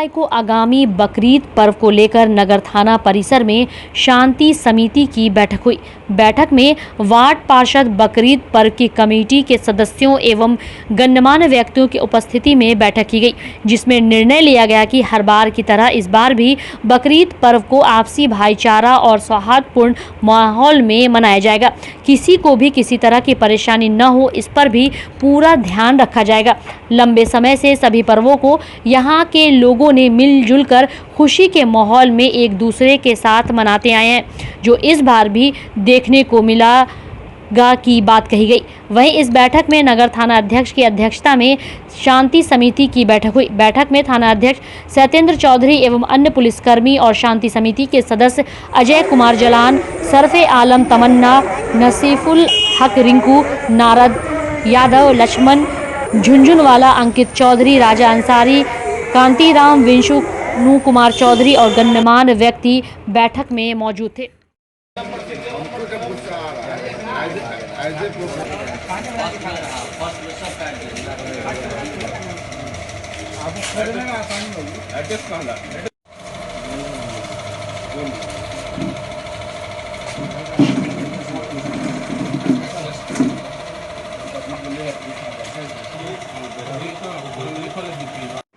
जुलाई को आगामी बकरीद पर्व को लेकर नगर थाना परिसर में शांति समिति की बैठक हुई। बैठक में वार्ड पार्षद बकरीद पर्व की कमेटी के सदस्यों एवं गणमान्य व्यक्तियों की उपस्थिति में बैठक की गई, जिसमें निर्णय लिया गया कि हर बार की तरह इस बार भी बकरीद पर्व को आपसी भाईचारा और सौहार्दपूर्ण माहौल में मनाया जाएगा। किसी को भी किसी तरह की परेशानी न हो, इस पर भी पूरा ध्यान रखा जाएगा। लंबे समय से सभी पर्वों को यहाँ के लोगों ने मिलजुल कर खुशी के माहौल में एक दूसरे के साथ मनाते आए हैं, जो इस बार भी देखने को मिलेगा की बात कही गई। वहीं इस बैठक में नगर थाना अध्यक्ष की अध्यक्षता में शांति समिति की बैठक हुई। बैठक में थाना अध्यक्ष सत्येंद्र चौधरी एवं अन्य पुलिसकर्मी और शांति समिति के सदस्य अजय कुमार जलान, सरफे आलम तमन्ना, नसीफुल हक रिंकू, नारद यादव, लक्ष्मण झुंझुनवाला, अंकित चौधरी, राजा अंसारी, कांतीराम, विंशु कुमार चौधरी और गणमान्य व्यक्ति बैठक में मौजूद थे।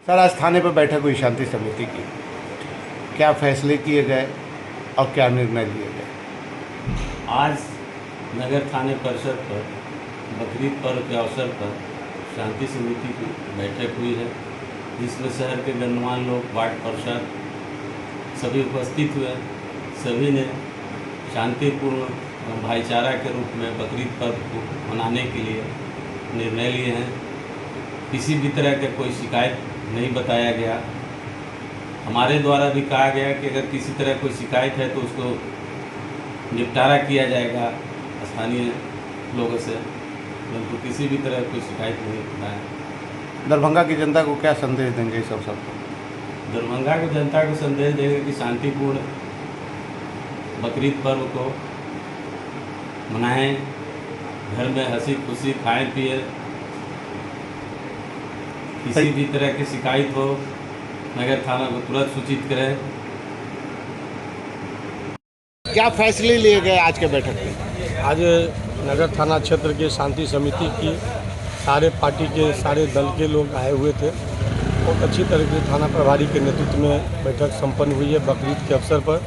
सर, आज थाने पर बैठक हुई शांति समिति की, क्या फैसले किए गए और क्या निर्णय लिए गए? आज नगर थाने परिसर पर बकरीद पर्व के अवसर पर शांति समिति की बैठक हुई है, जिसमें शहर के गणमान्य लोग, वार्ड पार्षद सभी उपस्थित हुए। सभी ने शांतिपूर्ण भाईचारा के रूप में बकरीद पर्व को मनाने के लिए निर्णय लिए हैं। किसी भी तरह का कोई शिकायत नहीं बताया गया। हमारे द्वारा भी कहा गया कि अगर किसी तरह कोई शिकायत है तो उसको निपटारा किया जाएगा स्थानीय लोगों से, परंतु किसी भी तरह कोई शिकायत नहीं बताया। दरभंगा की जनता को क्या संदेश देंगे इस अवसर पर? दरभंगा की जनता को संदेश देंगे कि शांतिपूर्ण बकरीद पर्व को मनाएं, घर में हंसी खुशी खाएं पिए। किसी भी तरह की शिकायत हो नगर थाना को तुरंत सूचित करें। क्या फैसले लिए गए आज के बैठक में? आज नगर थाना क्षेत्र के शांति समिति की सारे पार्टी के सारे दल के लोग आए हुए थे। बहुत अच्छी तरह से थाना प्रभारी के नेतृत्व में बैठक संपन्न हुई है। बकरीद के अवसर पर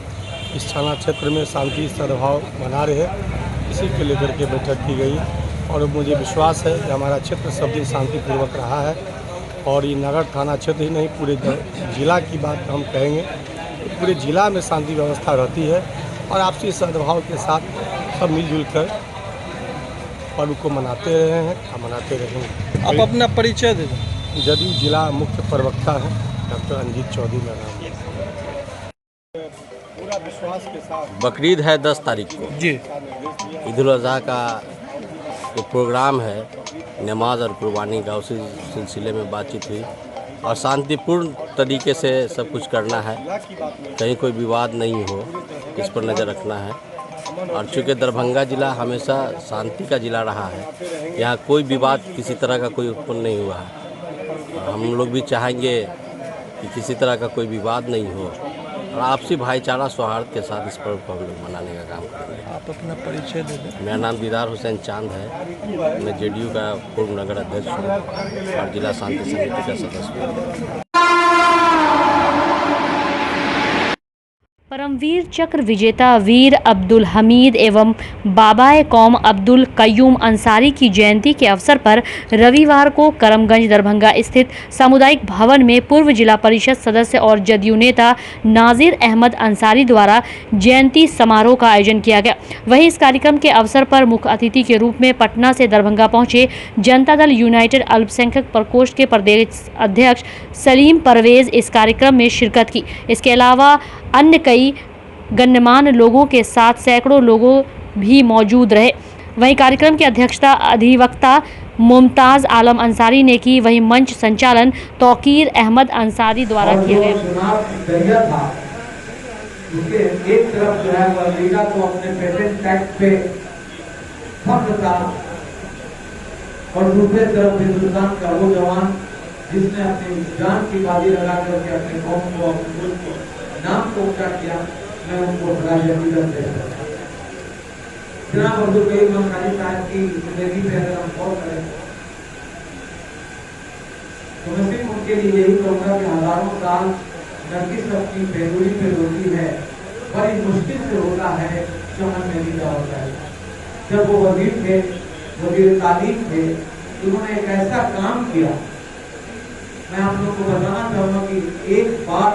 इस थाना क्षेत्र में शांति सद्भाव बना रहे, इसी को लेकर के बैठक की गई और मुझे विश्वास है कि हमारा क्षेत्र सब दिन शांतिपूर्वक रहा है। और ये नगर थाना क्षेत्र ही नहीं, पूरे जिला की बात हम कहेंगे, पूरे जिला में शांति व्यवस्था रहती है और आपसी सद्भाव के साथ सब मिलजुल कर पर्व को मनाते रहे हैं और मनाते रहेंगे। आप अपना परिचय दे दें। जदयू जिला मुख्य प्रवक्ता है डॉक्टर अंजित चौधरी मेरा नाम। पूरा विश्वास के साथ बकरीद है 10 तारीख को जी। ईद उल अज़हा का जो प्रोग्राम है, नमाज और कुर्बानी का, उसी सिलसिले में बातचीत हुई और शांतिपूर्ण तरीके से सब कुछ करना है, कहीं कोई विवाद नहीं हो, इस पर नज़र रखना है। और चूँकि दरभंगा ज़िला हमेशा शांति का ज़िला रहा है, यहाँ कोई विवाद किसी तरह का कोई उत्पन्न नहीं हुआ है। हम लोग भी चाहेंगे कि किसी तरह का कोई विवाद नहीं हो और आपसी भाईचारा सौहार्द के साथ इस पर्व को हम लोग मनाने का काम करेंगे। आप अपना परिचय दे दें। मेरा नाम दीदार हुसैन चांद है, मैं जेडीयू का पूर्व नगर अध्यक्ष हूँ और जिला शांति समिति का सदस्य हूँ। परमवीर चक्र विजेता वीर अब्दुल हमीद एवं बाबाए कौम अब्दुल कय्यूम अंसारी की जयंती के अवसर पर रविवार को करमगंज दरभंगा स्थित सामुदायिक भवन में पूर्व जिला परिषद सदस्य और जदयू नेता नाजिर अहमद अंसारी द्वारा जयंती समारोह का आयोजन किया गया। वहीं इस कार्यक्रम के अवसर पर मुख्य अतिथि के रूप में पटना से दरभंगा पहुंचे जनता दल यूनाइटेड अल्पसंख्यक प्रकोष्ठ के प्रदेश अध्यक्ष सलीम परवेज इस कार्यक्रम में शिरकत की। इसके अलावा अन्य कई गणमान्य लोगों के साथ सैकड़ों लोगों भी मौजूद रहे। वहीं कार्यक्रम की अध्यक्षता अधिवक्ता मुमताज़ आलम अंसारी ने की। वहीं मंच संचालन तौकीर अहमद अंसारी द्वारा किया गया। एक तरफ जो है वह अमेरिका को अपने पेटेंट टैक्स पे फख्र था और दूसरे तरफ हिंदुस्तान का वो जवान जिसने अपनी जान की बाजी लगा करके अपने कौम को, अपने मुल्क को, नाम को ऊंचा किया, मैं उनको बड़ा अकीदत देता हूं। जनाब अब्दुल कयूम अंसारी साहब की जिंदगी पे अगर हम गौर करें तो मैं सिर्फ उनके लिए यही कहूँगा कि हजारों साल नरगिस अपनी बेरूरी पे रोती है, बड़ी मुश्किल से होता है, चमन में लीला होता है। जब वो वजीर थे, वजीर तालीम थे, उन्होंने एक ऐसा काम किया, मैं आप लोगों को बताना चाहूँगा कि एक बार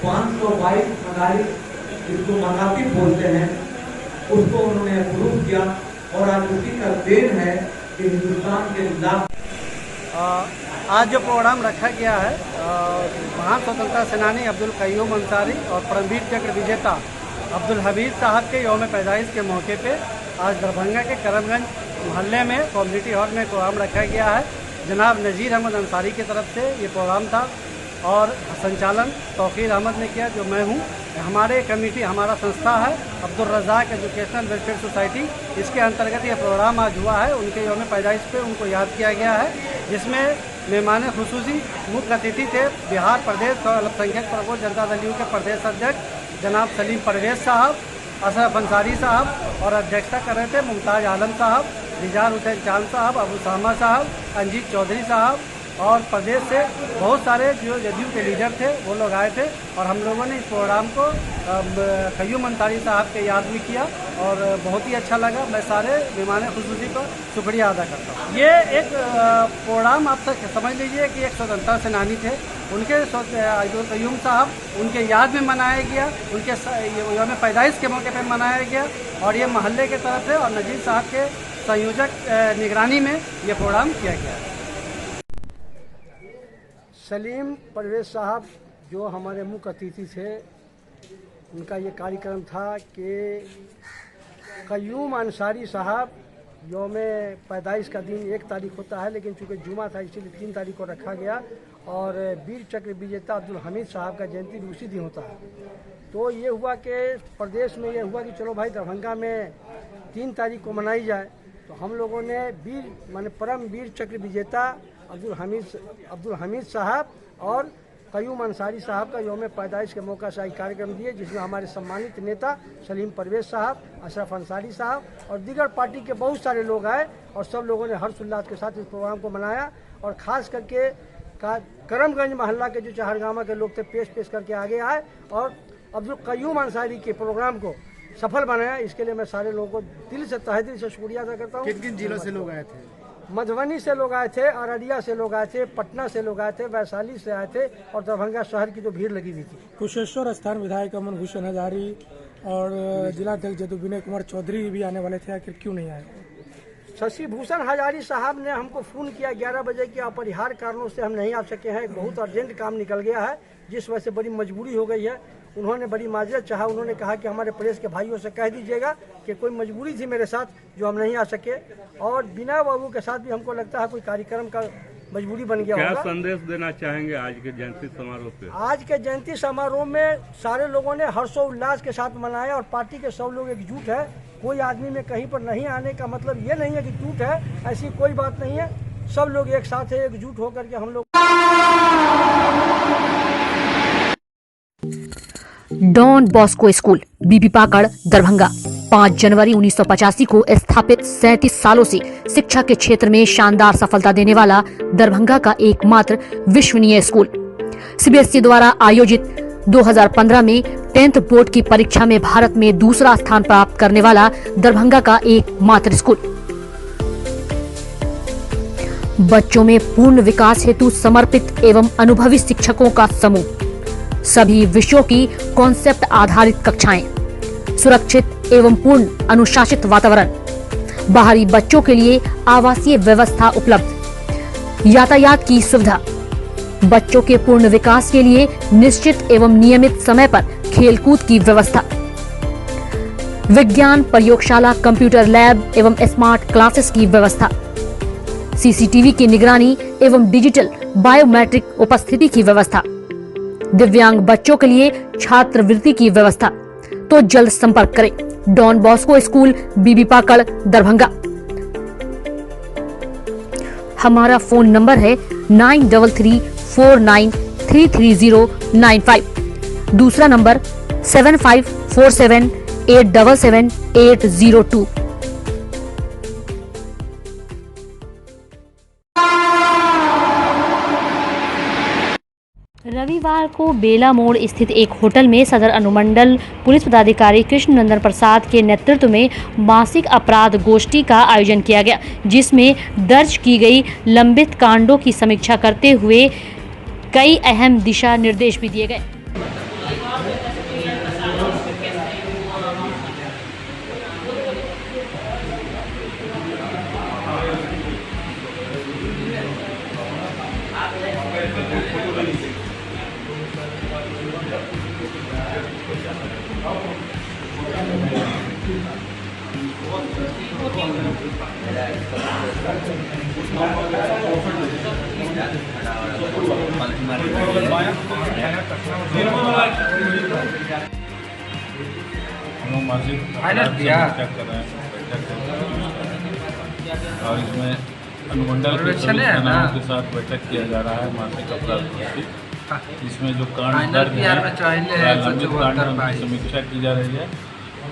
522 मदारिस, जिसको मकातिब बोलते हैं, उसको उन्होंने अप्रूव किया और आज उसी का देन है कि हिंदुस्तान के लाख। आज जो प्रोग्राम रखा गया है, महान स्वतंत्रता सेनानी अब्दुल कयूम अंसारी और परमवीर चक्र विजेता अब्दुल हमीद साहब के यौम पैदाइश के मौके पे आज दरभंगा के करमगंज मोहल्ले में कम्युनिटी हॉल में प्रोग्राम रखा गया है। जनाब नज़ीर अहमद अंसारी की तरफ से ये प्रोग्राम था और संचालन तौकीर अहमद ने किया, जो मैं हूँ। हमारे कमेटी, हमारा संस्था है Abdul Razzaq educational welfare society, इसके अंतर्गत ये प्रोग्राम आज हुआ है। उनके यौम पैदाइश पे उनको याद किया गया है, जिसमें मेहमान खुसूसी मुख्य अतिथि थे बिहार प्रदेश और अल्पसंख्यक प्रकोष्ठ जनता दल यू के प्रदेश अध्यक्ष जनाब सलीम परवेज साहब, अशरफ अंसारी साहब, और अध्यक्षता कर रहे थे मुमताज़ आलम साहब, रिजाल हुसैन चांद साहब, अबू सामा साहब, अंजीत चौधरी साहब, और प्रदेश से बहुत सारे जो जदयू के लीडर थे वो लोग आए थे। और हम लोगों ने इस प्रोग्राम को कयूम अंसारी साहब के याद में किया और बहुत ही अच्छा लगा। मैं सारे मेहमान खुसूसी का शुक्रिया अदा करता हूँ। ये एक प्रोग्राम आप तक समझ लीजिए कि एक स्वतंत्रता सेनानी थे, उनके अब्दुल कयूम साहब उनके याद में मनाया गया, उनके यौम पैदाइश के मौके पर मनाया गया और ये मोहल्ले के तरफ से और नज़ीर साहब के संयोजक निगरानी में ये प्रोग्राम किया गया। सलीम परवेज साहब जो हमारे मुख्य अतिथि थे, उनका ये कार्यक्रम था कि कयूम अंसारी साहब यौम पैदाइश का दिन 1 तारीख होता है, लेकिन चूँकि जुमा था इसीलिए 3 तारीख को रखा गया और वीर चक्र विजेता अब्दुल हमीद साहब का जयंती भी उसी दिन होता है। तो ये हुआ कि प्रदेश में ये हुआ कि चलो भाई दरभंगा में 3 तारीख को मनाई जाए। तो हम लोगों ने परम वीर चक्र विजेता अब्दुल हमीद साहब और कयूम अंसारी साहब का यौम पैदाइश के मौका से कार्यक्रम दिए, जिसमें हमारे सम्मानित नेता सलीम परवेज साहब, अशरफ अंसारी साहब और दीगर पार्टी के बहुत सारे लोग आए और सब लोगों ने हर्षोल्लास के साथ इस प्रोग्राम को मनाया। और ख़ास करके करमगंज मोहल्ला के जो चहरगामा के लोग थे पेश करके आगे आए और अब्दुल कयूम अंसारी के प्रोग्राम को सफल बनाया। इसके लिए मैं सारे लोगों को दिल से तहे दिल से शुक्रिया अदा करता हूँ। किन जिलों से लोग आए थे? मधुबनी से लोग आए थे, अररिया से लोग आए थे, पटना से लोग आए थे, वैशाली से आए थे और दरभंगा शहर की जो भीड़ लगी हुई थी। कुशेश्वर स्थान विधायक अमन भूषण हजारी और जिलाध्यक्ष जदू विनय कुमार चौधरी भी आने वाले थे, आखिर क्यों नहीं आए? शशि भूषण हजारी साहब ने हमको फ़ोन किया 11 बजे कि अपरिहार्य कारणों से हम नहीं आ सके हैं, एक बहुत अर्जेंट काम निकल गया है जिस वजह से बड़ी मजबूरी हो गई है। उन्होंने बड़ी माजरत चाहा, उन्होंने कहा कि हमारे प्रेस के भाइयों से कह दीजिएगा कि कोई मजबूरी थी मेरे साथ जो हम नहीं आ सके। और बिना बाबू के साथ भी हमको लगता है कोई कार्यक्रम का मजबूरी बन गया होगा। क्या संदेश देना चाहेंगे आज के जयंती समारोह पे? आज के जयंती समारोह में सारे लोगों ने हर्षोल्लास के साथ मनाया और पार्टी के सब लोग एकजुट है। कोई आदमी में कहीं पर नहीं आने का मतलब ये नहीं है कि टूट है, ऐसी कोई बात नहीं है। सब लोग एक साथ है, एकजुट होकर के हम लोग। डॉन बॉस्को स्कूल बीबी पाकड़ दरभंगा 5 जनवरी 1985 को स्थापित 37 सालों से शिक्षा के क्षेत्र में शानदार सफलता देने वाला दरभंगा का एकमात्र विश्वसनीय स्कूल। सीबीएसई द्वारा आयोजित 2015 में 10th बोर्ड की परीक्षा में भारत में दूसरा स्थान प्राप्त करने वाला दरभंगा का एकमात्र स्कूल। बच्चों में पूर्ण विकास हेतु समर्पित एवं अनुभवी शिक्षकों का समूह, सभी विषयों की कॉन्सेप्ट आधारित कक्षाएं, सुरक्षित एवं पूर्ण अनुशासित वातावरण, बाहरी बच्चों के लिए आवासीय व्यवस्था उपलब्ध, यातायात की सुविधा, बच्चों के पूर्ण विकास के लिए निश्चित एवं नियमित समय पर खेलकूद की व्यवस्था, विज्ञान प्रयोगशाला, कंप्यूटर लैब एवं स्मार्ट क्लासेस की व्यवस्था, सीसीटीवी की निगरानी एवं डिजिटल बायोमेट्रिक उपस्थिति की व्यवस्था, दिव्यांग बच्चों के लिए छात्रवृत्ति की व्यवस्था। तो जल्द संपर्क करें डॉन बॉस्को स्कूल बीबी पाकड़ दरभंगा। हमारा फोन नंबर है 9334933095। दूसरा नंबर 7547877802। रविवार को बेला मोड़ स्थित एक होटल में सदर अनुमंडल पुलिस पदाधिकारी कृष्ण नंदन प्रसाद के नेतृत्व में मासिक अपराध गोष्ठी का आयोजन किया गया, जिसमें दर्ज की गई लंबित कांडों की समीक्षा करते हुए कई अहम दिशा निर्देश भी दिए गए। हम लोग मासिक चेक कर रहे हैं और इसमें अनुमंडल के सभी थानाओं के साथ बैठक किया जा रहा है मासिक अपराध गोष्ठी, जिसमें जो कांड दर्ज है लंबित कांडों की समीक्षा की जा रही है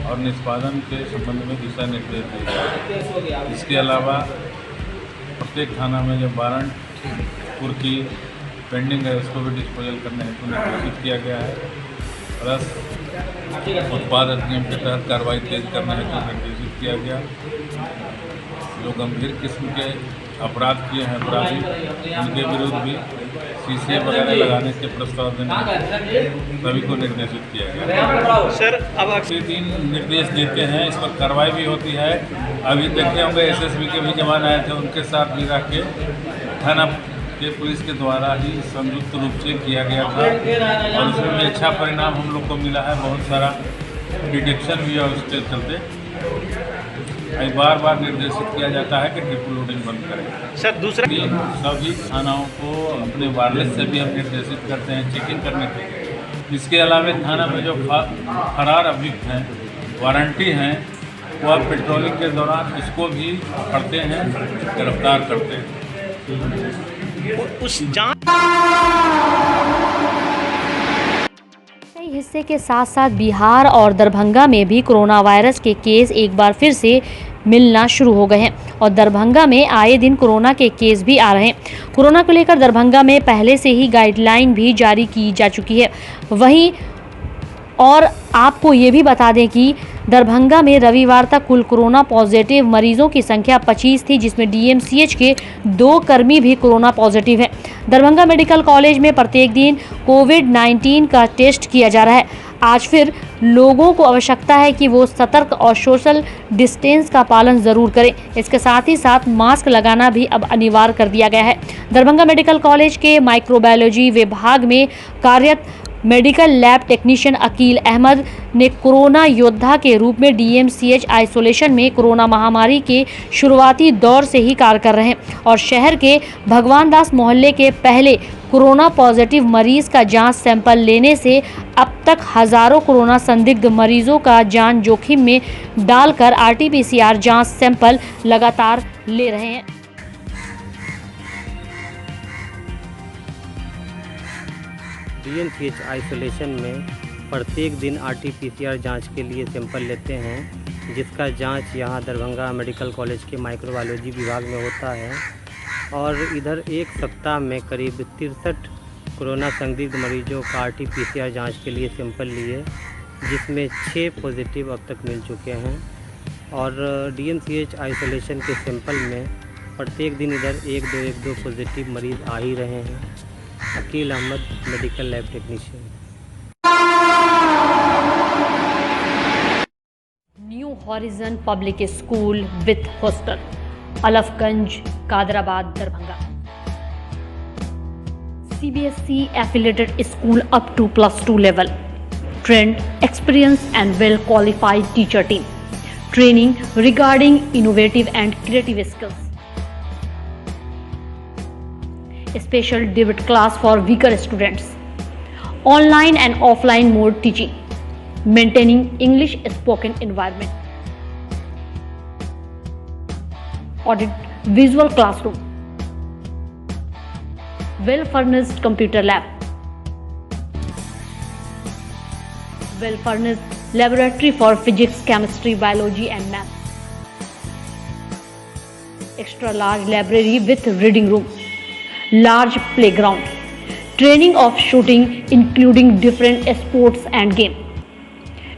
और निष्पादन के संबंध में दिशा निर्देश दिए जा रहे हैं। इसके अलावा प्रत्येक थाना में जो वारंट कुर्की पेंडिंग है उसको भी डिस्पोजल करने हेतु निर्देशित किया गया है। प्लस उत्पाद अधिनियम के तहत कार्रवाई तेज करने हेतु निर्देशित किया गया। जो गंभीर किस्म के अपराध किए हैं अपराधी, उनके विरुद्ध भी सीसीए वगैरह लगाने के प्रस्ताव देने सभी को निर्देशित किया गया। सर अब 3 निर्देश देते हैं, इस पर कार्रवाई भी होती है। अभी देखे होंगे एसएसबी के भी जवान आए थे, उनके साथ भी रह के थाना के पुलिस के द्वारा ही संयुक्त रूप से किया गया था और उसमें भी अच्छा परिणाम हम लोग को मिला है। बहुत सारा डिटेक्शन भी है उसके चलते बार बार निर्देशित किया जाता है कि ट्रिपल लोडिंग बंद करें। सर दूसरा सभी थानाओं को अपने वायरलेस से भी हम निर्देशित करते हैं चेकिंग करने के लिए। इसके अलावा थाना में जो फरार अभियुक्त हैं, वारंटी हैं, वो आप पेट्रोलिंग के दौरान इसको भी पकड़ते हैं, गिरफ्तार करते हैं। उस जांच कई हिस्से के साथ साथ बिहार और दरभंगा में भी कोरोना वायरस के केस एक बार फिर से मिलना शुरू हो गए हैं और दरभंगा में आए दिन कोरोना के केस भी आ रहे हैं। कोरोना को लेकर दरभंगा में पहले से ही गाइडलाइन भी जारी की जा चुकी है। वहीं और आपको ये भी बता दें कि दरभंगा में रविवार तक कुल कोरोना पॉजिटिव मरीजों की संख्या 25 थी, जिसमें डीएमसीएच के 2 कर्मी भी कोरोना पॉजिटिव हैं। दरभंगा मेडिकल कॉलेज में प्रत्येक दिन कोविड-19 का टेस्ट किया जा रहा है। आज फिर लोगों को आवश्यकता है कि वो सतर्क और सोशल डिस्टेंस का पालन जरूर करें। इसके साथ ही साथ मास्क लगाना भी अब अनिवार्य कर दिया गया है। दरभंगा मेडिकल कॉलेज के माइक्रोबायोलॉजी विभाग में कार्यरत medical lab technician Aqeel Ahmad ने कोरोना योद्धा के रूप में डीएमसीएच आइसोलेशन में कोरोना महामारी के शुरुआती दौर से ही कार्य कर रहे हैं और शहर के भगवान दास मोहल्ले के पहले कोरोना पॉजिटिव मरीज का जांच सैंपल लेने से अब तक हजारों कोरोना संदिग्ध मरीजों का जान जोखिम में डालकर आरटीपीसीआर जांच सैंपल लगातार ले रहे हैं। डीएमसीएच आइसोलेशन में प्रत्येक दिन आरटीपीसीआर जांच के लिए सैंपल लेते हैं, जिसका जांच यहां दरभंगा मेडिकल कॉलेज के माइक्रोबायोलॉजी विभाग में होता है और इधर एक सप्ताह में करीब 63 कोरोना संदिग्ध मरीजों का आरटीपीसीआर जांच के लिए सैंपल लिए, जिसमें 6 पॉजिटिव अब तक मिल चुके हैं और डीएमसीएच आइसोलेशन के सैंपल में प्रत्येक दिन इधर 1-2 पॉजिटिव मरीज आ ही रहे हैं। Aqeel Ahmad, medical lab technician. New horizon public school with hostel, Alafganj, Kadrabad, Darbhanga. CBSE affiliated school up to +2 level. Trained, experienced and well qualified teacher team. Training regarding innovative and creative skills. Special debit class for weaker students. Online and offline mode teaching. Maintaining English spoken environment. Audit visual classroom. well-furnished computer lab, well-furnished laboratory for physics, chemistry, biology and math, extra large library with reading room, large playground, training of shooting including different sports and game.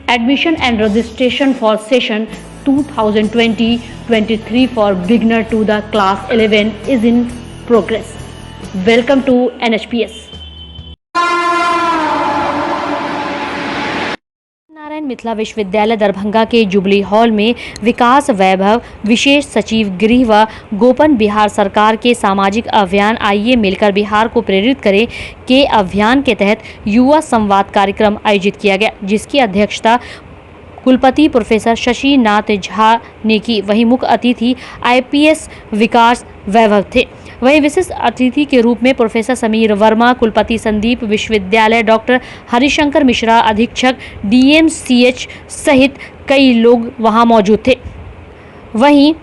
Admission and registration for session 2020-23 for beginner to the class 11 is in progress. Welcome to NHPS. Narayan Mithila विश्वविद्यालय दरभंगा के jubilee hall में विकास वैभव विशेष सचिव गृह व गोपन बिहार सरकार के सामाजिक अभियान आइए मिलकर बिहार को प्रेरित करें के अभियान के तहत युवा संवाद कार्यक्रम आयोजित किया गया, जिसकी अध्यक्षता कुलपति प्रोफेसर शशि नाथ झा ने की। वहीं मुख्य अतिथि IPS विकास वैभव थे। वहीं विशिष्ट अतिथि के रूप में प्रोफेसर समीर वर्मा, कुलपति संदीप विश्वविद्यालय, डॉक्टर हरिशंकर मिश्रा, अधीक्षक DMCH सहित कई लोग वहां मौजूद थे। वहीं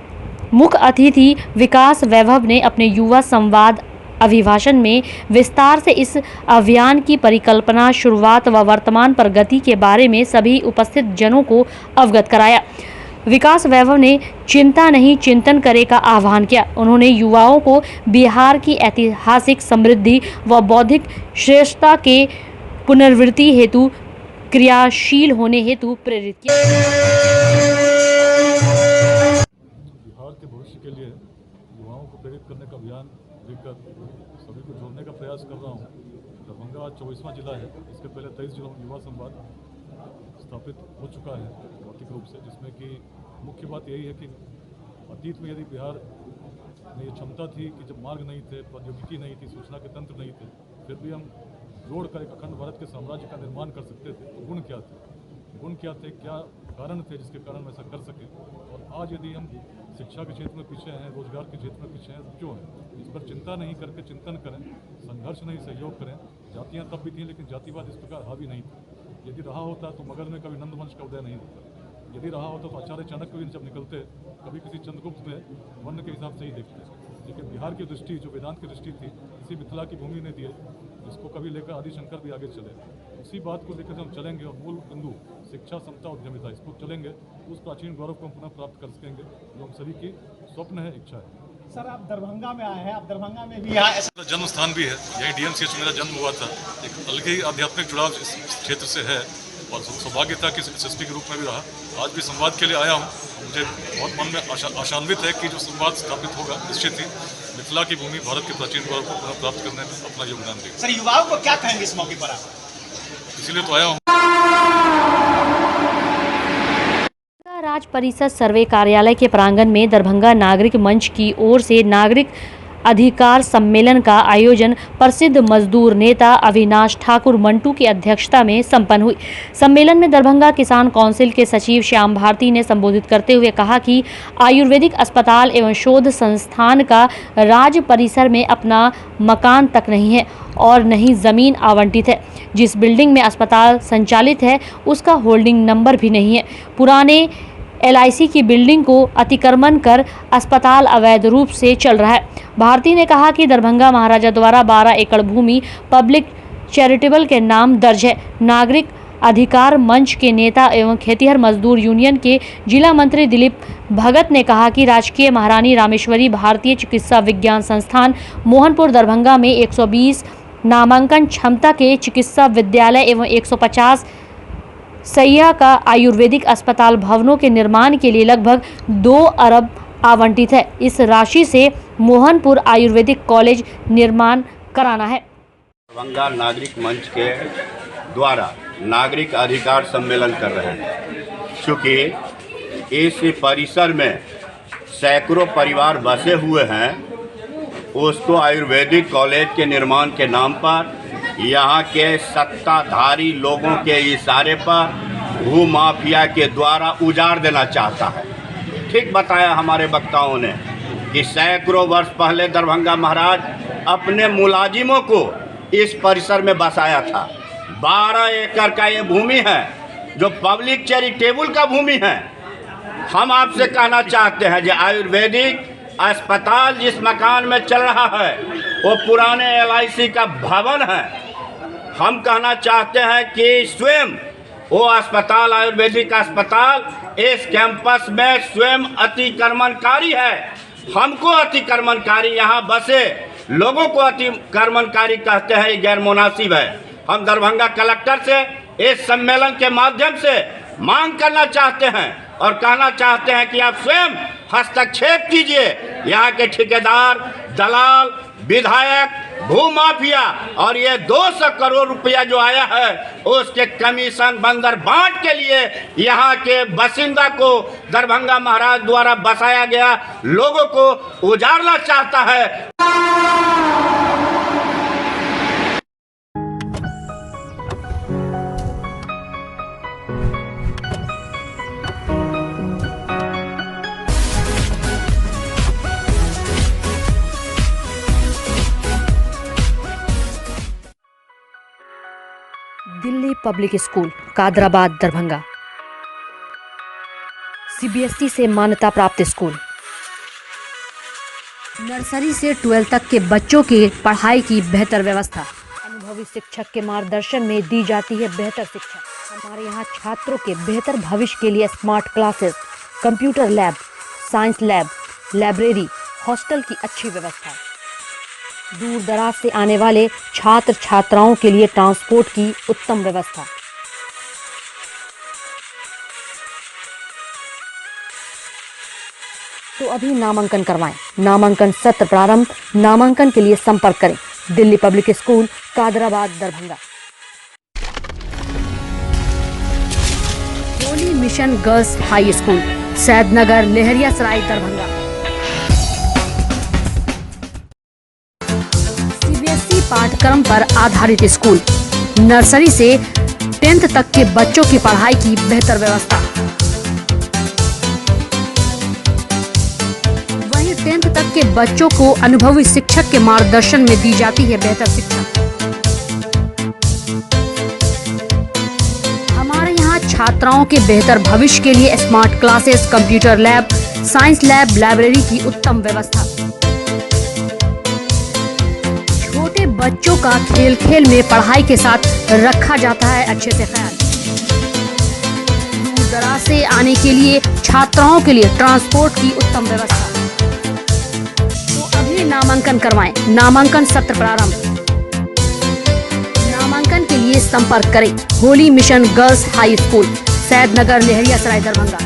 मुख्य अतिथि विकास वैभव ने अपने युवा संवाद अभिभाषण में विस्तार से इस अभियान की परिकल्पना, शुरुआत व वर्तमान प्रगति के बारे में सभी उपस्थित जनों को अवगत कराया। विकास वैभव ने चिंता नहीं चिंतन करे का आह्वान किया। उन्होंने युवाओं को बिहार की ऐतिहासिक समृद्धि व बौद्धिक श्रेष्ठता के पुनर्वृत्ति हेतु क्रियाशील होने हेतु प्रेरित किया। बिहार के भविष्य के लिए युवाओं को प्रेरित करने का अभियान लेकर सभी को जोड़ने का प्रयास कर रहा हूँ। दरभंगा आज 24वां जिला है। इसके पहले 23 जिलों में युवा संवाद स्थापित हो चुका है भौतिक रूप से, जिसमें कि मुख्य बात यही है कि अतीत में यदि बिहार में ये क्षमता थी कि जब मार्ग नहीं थे, प्रौद्योगिकी नहीं थी, सूचना के तंत्र नहीं थे, फिर भी हम जोड़कर एक अखंड भारत के साम्राज्य का निर्माण कर सकते थे। तो गुण क्या थे, क्या कारण थे जिसके कारण हम ऐसा कर सके। और आज यदि हम शिक्षा के क्षेत्र में पीछे हैं, रोजगार के क्षेत्र में पीछे हैं, क्यों हैं? इस पर चिंता नहीं करके चिंतन करें, संघर्ष नहीं सहयोग करें। जातियाँ तब भी थी लेकिन जातिवाद इस प्रकार हावी नहीं था। यदि रहा होता तो मगध में कभी नंदवंश का उदय नहीं होता। यदि रहा होता तो आचार्य चाणक्य भी जब निकलते कभी किसी चंद्रगुप्त में वर्ण के हिसाब से ही देखते। लेकिन बिहार की दृष्टि जो वेदांत की दृष्टि थी, इसी मिथिला की भूमि ने दिए, जिसको कभी लेकर आदिशंकर भी आगे चले। उसी बात को लेकर हम चलेंगे और मूल बिंदु शिक्षा, समता, उद्यमिता, इसको चलेंगे उस प्राचीन गौरव को हम पुनः प्राप्त कर सकेंगे जो हम सभी की स्वप्न है, इच्छा है। सर, आप दरभंगा में आए हैं, आप दरभंगा में भी यहाँ जन्म स्थान भी है, यही DMCH मेरा जन्म हुआ था। एक अलग ही आध्यात्मिक जुड़ाव इस क्षेत्र से है और सौभाग्य था कि SSP के रूप में भी रहा। आज भी संवाद के लिए आया हूँ। मुझे बहुत मन में आशान्वित है कि जो संवाद स्थापित होगा निश्चित ही मिथिला की भूमि, भारत के प्राचीन गौरव को पुनः प्राप्त करने में अपना योगदान देगा। सर, युवाओं को क्या कहेंगे इस मौके पर आप? इसीलिए तो आया हूँ। राज परिषद सर्वे कार्यालय के प्रांगण में दरभंगा नागरिक मंच की ओर से नागरिक अधिकार सम्मेलन का आयोजन प्रसिद्ध मजदूर नेता अविनाश ठाकुर मंटू की अध्यक्षता में संपन्न हुई। सम्मेलन में दरभंगा किसान काउंसिल के सचिव श्याम भारती ने संबोधित करते हुए कहा कि आयुर्वेदिक अस्पताल एवं शोध संस्थान का राज परिसर में अपना मकान तक नहीं है और न ही जमीन आवंटित है। जिस बिल्डिंग में अस्पताल संचालित है उसका होल्डिंग नंबर भी नहीं है। पुराने LIC की बिल्डिंग को अतिक्रमण कर अस्पताल अवैध रूप से चल रहा है। भारती ने कहा कि दरभंगा महाराजा द्वारा 12 एकड़ भूमि पब्लिक चैरिटेबल के नाम दर्ज है। नागरिक अधिकार मंच के नेता एवं खेतिहर मजदूर यूनियन के जिला मंत्री दिलीप भगत ने कहा कि राजकीय महारानी रामेश्वरी भारतीय चिकित्सा विज्ञान संस्थान मोहनपुर दरभंगा में 120 नामांकन क्षमता के चिकित्सा विद्यालय एवं 150 सैया का आयुर्वेदिक अस्पताल भवनों के निर्माण के लिए लगभग 2 अरब आवंटित है। इस राशि से मोहनपुर आयुर्वेदिक कॉलेज निर्माण कराना है। दरभंगा नागरिक मंच के द्वारा नागरिक अधिकार सम्मेलन कर रहे हैं। चूँकि इस परिसर में सैकड़ों परिवार बसे हुए हैं, उसको आयुर्वेदिक कॉलेज के निर्माण के नाम पर यहाँ के सत्ताधारी लोगों के इशारे पर भू माफिया के द्वारा उजाड़ देना चाहता है। ठीक बताया हमारे वक्ताओं ने कि सैकड़ों वर्ष पहले दरभंगा महाराज अपने मुलाजिमों को इस परिसर में बसाया था। 12 एकड़ का ये भूमि है जो पब्लिक चैरिटेबल का भूमि है। हम आपसे कहना चाहते हैं कि आयुर्वेदिक अस्पताल जिस मकान में चल रहा है वो पुराने LIC का भवन है। हम कहना चाहते हैं कि स्वयं वो अस्पताल, आयुर्वेदिक अस्पताल, इस कैंपस में स्वयं अतिक्रमणकारी है। हमको अतिक्रमणकारी, यहाँ बसे लोगों को अतिक्रमणकारी कहते हैं, ये गैर मुनासिब है। हम दरभंगा कलेक्टर से इस सम्मेलन के माध्यम से मांग करना चाहते हैं और कहना चाहते हैं कि आप स्वयं हस्तक्षेप कीजिए। यहाँ के ठेकेदार, दलाल, विधायक, भूमाफिया और ये 200 करोड़ रुपया जो आया है उसके कमीशन बंदर बांट के लिए यहाँ के बासिंदा को, दरभंगा महाराज द्वारा बसाया गया लोगों को उजाड़ना चाहता है। Delhi public school Kadarabad Darbhanga CBSE से मान्यता प्राप्त स्कूल। नर्सरी से 12 तक के बच्चों की पढ़ाई की बेहतर व्यवस्था। अनुभवी शिक्षक के मार्गदर्शन में दी जाती है बेहतर शिक्षा। हमारे यहाँ छात्रों के बेहतर भविष्य के लिए smart classes, computer lab, science lab, library, hostel की अच्छी व्यवस्था। दूर दराज से आने वाले छात्र छात्राओं के लिए ट्रांसपोर्ट की उत्तम व्यवस्था। तो अभी नामांकन करवाएं। नामांकन सत्र प्रारंभ। नामांकन के लिए संपर्क करें Delhi public school Kadarabad Darbhanga. Holy mission girls high school Saidnagar Laheriasarai Darbhanga. CBSE पाठ्यक्रम पर आधारित स्कूल। नर्सरी से 10th तक के बच्चों की पढ़ाई की बेहतर व्यवस्था। वहीं 10th तक के बच्चों को अनुभवी शिक्षक के मार्गदर्शन में दी जाती है बेहतर शिक्षा। हमारे यहाँ छात्राओं के बेहतर भविष्य के लिए smart classes, computer lab, science lab, library की उत्तम व्यवस्था। छोटे बच्चों का खेल खेल में पढ़ाई के साथ रखा जाता है अच्छे से ख्याल। दूर दराज से आने के लिए छात्राओं के लिए ट्रांसपोर्ट की उत्तम व्यवस्था। तो अभी नामांकन करवाएं। नामांकन सत्र प्रारंभ। नामांकन के लिए संपर्क करें Holi mission girls high school Saidnagar Laheriasarai Darbhanga.